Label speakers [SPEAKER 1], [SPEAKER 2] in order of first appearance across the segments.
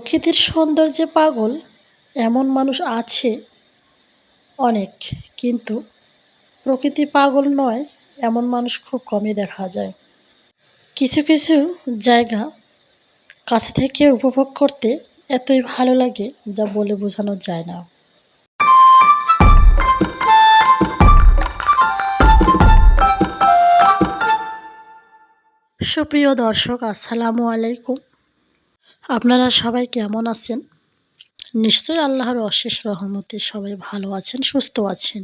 [SPEAKER 1] প্রকৃতির সৌন্দর্যে পাগল এমন মানুষ আছে অনেক, কিন্তু প্রকৃতি পাগল নয় এমন মানুষ খুব কমই দেখা যায়। কিছু কিছু জায়গা কাছে থেকে উপভোগ করতে এতই ভালো লাগে যা বলে বোঝানো যায় না। সুপ্রিয় দর্শক, আসসালামু আলাইকুম। আপনারা সবাই কেমন আছেন? নিশ্চয়ই আল্লাহর অশেষ রহমতে সবাই ভালো আছেন, সুস্থ আছেন।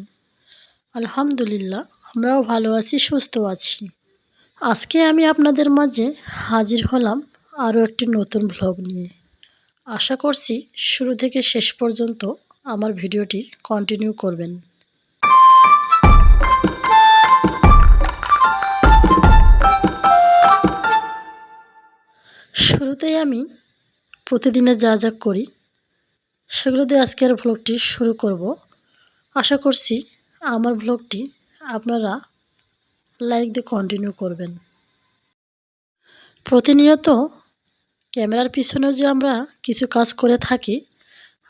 [SPEAKER 1] আলহামদুলিল্লাহ, আমরাও ভালো আছি, সুস্থ আছি। আজকে আমি আপনাদের মাঝে হাজির হলাম আরও একটি নতুন ভ্লগ নিয়ে। আশা করছি শুরু থেকে শেষ পর্যন্ত আমার ভিডিওটি কন্টিনিউ করবেন। শুরুতেই আমি প্রতিদিনে যা যা করি সেগুলো দিয়ে আজকের ভ্লগটি শুরু করব। আশা করছি আমার ভ্লগটি আপনারা লাইক দিয়ে কন্টিনিউ করবেন। প্রতিনিয়ত ক্যামেরার পিছনেও যে আমরা কিছু কাজ করে থাকি,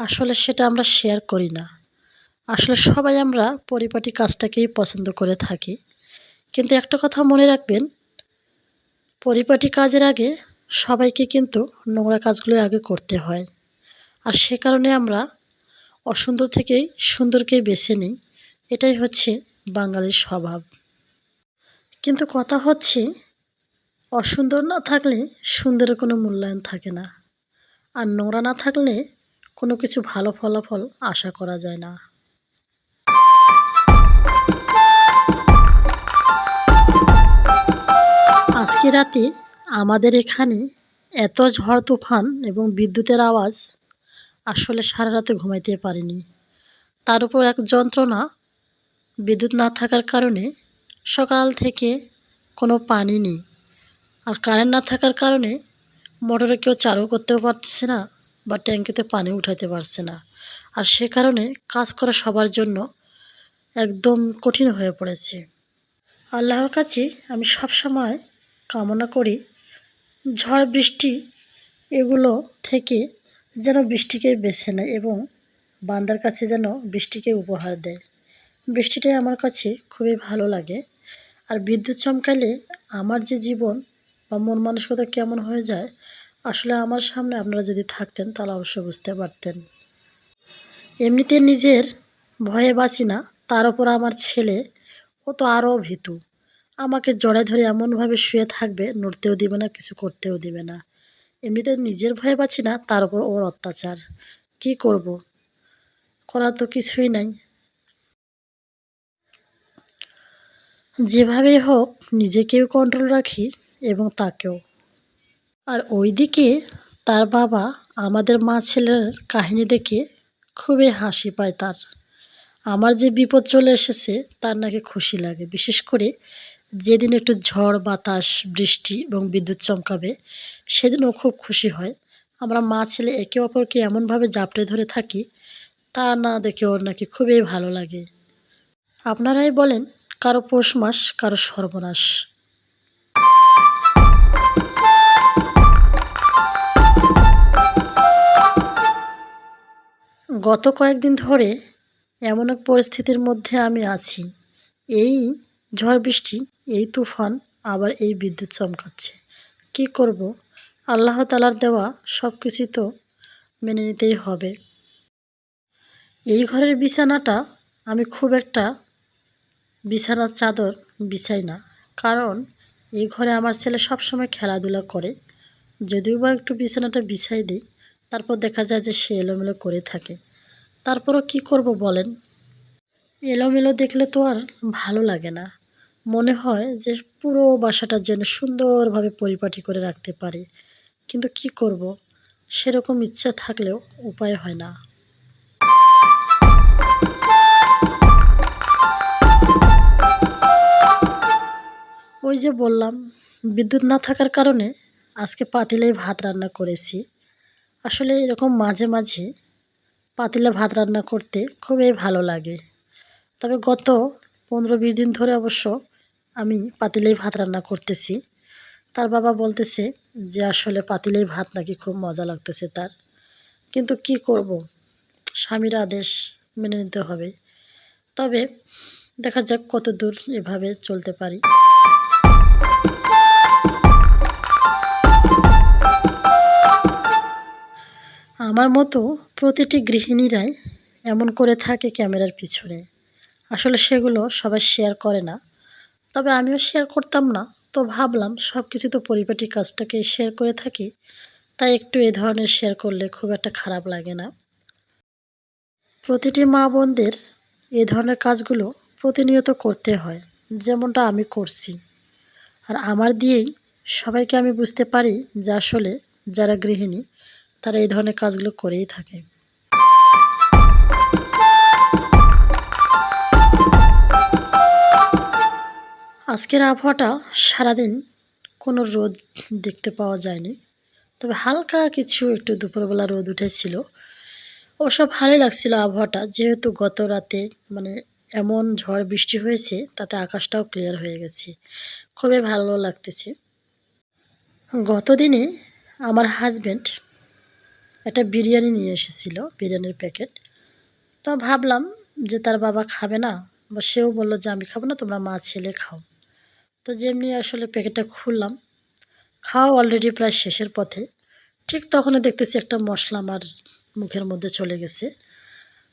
[SPEAKER 1] আসলে সেটা আমরা শেয়ার করি না। আসলে সবাই আমরা পরিপাটি কাজটাকেই পছন্দ করে থাকি, কিন্তু একটা কথা মনে রাখবেন, পরিপাটি কাজের আগে সবাইকে কিন্তু নোংরা কাজগুলো আগে করতে হয়। আর সে কারণে আমরা অসুন্দর থেকেই সুন্দরকেই বেছে নিই। এটাই হচ্ছে বাঙালির স্বভাব। কিন্তু কথা হচ্ছে, অসুন্দর না থাকলে সুন্দরের কোনো মূল্যায়ন থাকে না, আর নোংরা না থাকলে কোনো কিছু ভালো ফলাফল আশা করা যায় না। আজকে রাতে আমাদের এখানে এত ঝড় তুফান এবং বিদ্যুতের আওয়াজ, আসলে সারা রাতে ঘুমাইতে পারিনি। তার উপর এক যন্ত্রণা, বিদ্যুৎ না থাকার কারণে সকাল থেকে কোনো পানি নেই, আর কারেন্ট না থাকার কারণে মোটরে কেউ চালু করতেও পারছে না বা ট্যাঙ্কিতে পানি উঠাইতে পারছে না। আর সে কারণে কাজ করা সবার জন্য একদম কঠিন হয়ে পড়েছে। আল্লাহর কাছে আমি সবসময় কামনা করি, ঝড় বৃষ্টি এগুলো থেকে যেন বৃষ্টিকে বেছে নেয় এবং বান্দার কাছে যেন বৃষ্টিকে উপহার দেয়। বৃষ্টিটাই আমার কাছে খুবই ভালো লাগে। আর বিদ্যুৎ চমকালে আমার যে জীবন বা মন মানসিকতা কেমন হয়ে যায়, আসলে আমার সামনে আপনারা যদি থাকতেন তাহলে অবশ্যই বুঝতে পারতেন। এমনিতে নিজের ভয়ে বাঁচি না, তার উপর আমার ছেলে, ও তো আরও ভীতু। আমাকে জড়ায় ধরে এমনভাবে শুয়ে থাকবে, নড়তেও দিবে না, কিছু করতেও দিবে না। এমনিতে নিজের ভয়ে বাঁচি না, তার উপর ওর অত্যাচার। কি করব, করার তো কিছুই নাই। যেভাবেই হোক নিজেকেও কন্ট্রোল রাখি এবং তাকেও। আর ওইদিকে তার বাবা আমাদের মা ছেলের কাহিনী দেখে খুবই হাসি পায় তার। আমার যে বিপদ চলে এসেছে তার নাকি খুশি লাগে, বিশেষ করে যেদিন একটু ঝড় বাতাস বৃষ্টি এবং বিদ্যুৎ চমকাবে সেদিন ও খুব খুশি হয়। আমরা মা ছেলে একে অপরকে এমনভাবে জাপটে ধরে থাকি, তা না দেখে ওর নাকি খুবই ভালো লাগে। আপনারাই বলেন, কারো পৌষ মাস কারো সর্বনাশ। গত কয়েকদিন ধরে এমন এক পরিস্থিতির মধ্যে আমি আছি, এই ঝড় বৃষ্টি, এই তুফান, আবার এই বিদ্যুৎ চমকাচ্ছে। কি করব, আল্লাহ তাআলার দেওয়া সব কিছুই তো মেনে নিতেই হবে। এই ঘরের বিছানাটা আমি খুব একটা বিছানার চাদর বিছাই না, কারণ এই ঘরে আমার ছেলে সবসময় খেলাধুলা করে। যদিও বা একটু বিছানাটা বিছাই দিই, তারপর দেখা যায় যে সে এলোমেলো করে থাকে। তারপরও কি করব বলেন, এলোমেলো দেখলে তো আর ভালো লাগে না। মনে হয় যে পুরো বাসাটা যেন সুন্দরভাবে পরিপাটি করে রাখতে পারি, কিন্তু কি করব, সেরকম ইচ্ছা থাকলেও উপায় হয় না। ওই যে বললাম, বিদ্যুৎ না থাকার কারণে আজকে পাতিলেই ভাত রান্না করেছি। আসলে এরকম মাঝে মাঝে পাতিলে ভাত রান্না করতে খুবই ভালো লাগে। তবে গত 15-20 দিন ধরে অবশ্য আমি পাতিলেই ভাত রান্না করতেছি। তার বাবা বলতেছে যে আসলে পাতিলেই ভাত নাকি খুব মজা লাগতেছে তার। কিন্তু কি করব, স্বামীর আদেশ মেনে নিতে হবে। তবে দেখা যাক কতদূর এভাবে চলতে পারি। আমার মতো প্রতিটি গৃহিণীরাই এমন করে থাকে ক্যামেরার পিছনে। আসলে সেগুলো সবাই শেয়ার করে না। তবে আমিও শেয়ার করতাম না। তো ভাবলাম সবকিছু তো পরিপাটি কাজটাকেই শেয়ার করে থাকি। তাই একটু এ ধরনের শেয়ার করলে খুব একটা খারাপ লাগে না। প্রতিটি মা-বোনদের এ ধরনের কাজগুলো প্রতিনিয়ত করতে হয়। যেমনটা আমি করছি। আর আমার দিয়েই সবাইকে আমি বুঝতে পারি যে আসলে যারা গৃহিণী তারা এই ধরনের কাজগুলো করেই থাকে। আজকের আবহাওয়াটা সারাদিন কোনো রোদ দেখতে পাওয়া যায়নি। তবে হালকা কিছু একটু দুপুরবেলা রোদ উঠেছিল। অবশ্য ভালোই লাগছিল আবহাওয়াটা, যেহেতু গত রাতে মানে এমন ঝড় বৃষ্টি হয়েছে তাতে আকাশটাও ক্লিয়ার হয়ে গেছে। খুবই ভালো লাগতেছে। গতদিনে আমার হাসব্যান্ড একটা বিরিয়ানি নিয়ে এসেছিল, বিরিয়ানির প্যাকেট। তো ভাবলাম যে তার বাবা খাবে না, বা সেও বলল যে আমি খাবো না, তোমরা মা ছেলে খাও। তো যেমনি আসলে প্যাকেটটা খুললাম, খাওয়া অলরেডি প্রায় শেষের পথে। ঠিক তখনই দেখতেছি একটা মশলা আমার মুখের মধ্যে চলে গেছে।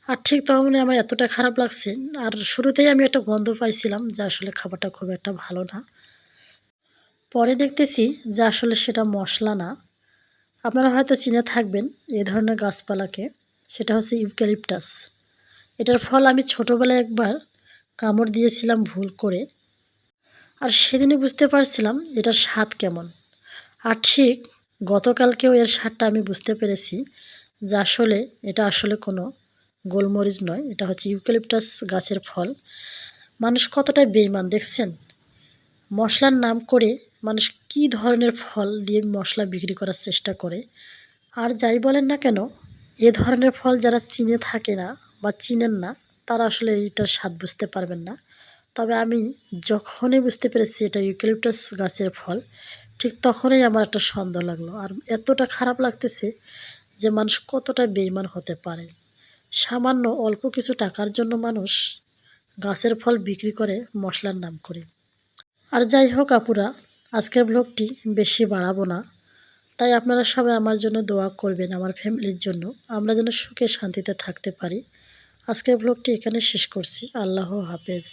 [SPEAKER 1] আর ঠিক তখনই আমার এতটা খারাপ লাগছে, আর শুরুতেই আমি একটা গন্ধ পাইছিলাম যে আসলে খাবারটা খুব একটা ভালো না। পরে দেখতেছি যে আসলে সেটা মশলা না। আপনারা হয়তো চিনে থাকবেন এ ধরনের গাছপালাকে। সেটা হচ্ছে ইউক্যালিপটাস। এটার ফল আমি ছোটোবেলায় একবার কামড় দিয়েছিলাম ভুল করে। আর সেদিনই বুঝতে পারছিলাম এটার স্বাদ কেমন। আর ঠিক গতকালকেও এর স্বাদটা আমি বুঝতে পেরেছি যে আসলে এটা আসলে কোনো গোলমরিচ নয়, এটা হচ্ছে ইউক্যালিপটাস গাছের ফল। মানুষ কতটা বেইমান দেখছেন? মশলার নাম করে মানুষ কী ধরনের ফল দিয়ে মশলা বিক্রি করার চেষ্টা করে। আর যাই বলেন না কেন, এ ধরনের ফল যারা চিনে থাকে না বা চিনেন না, তারা আসলে এইটার স্বাদ বুঝতে পারবেন না। তবে আমি যখনই বুঝতে পেরেছি এটা ইউক্যালিপটাস গাছের ফল, ঠিক তখনই আমার একটা সন্দেহ লাগলো। আর এতটা খারাপ লাগতেছে যে মানুষ কতটা বেইমান হতে পারে। সামান্য অল্প কিছু টাকার জন্য মানুষ গাছের ফল বিক্রি করে মশলার নাম করে। আর যাই হোক আপুরা, আজকের ব্লগটি বেশি বাড়াবো না। তাই আপনারা সবাই আমার জন্য দোয়া করবেন, আমার ফ্যামিলির জন্য। আমরা যেন সুখে শান্তিতে থাকতে পারি। আজকের ব্লগটি এখানে শেষ করছি। আল্লাহ হাফেজ।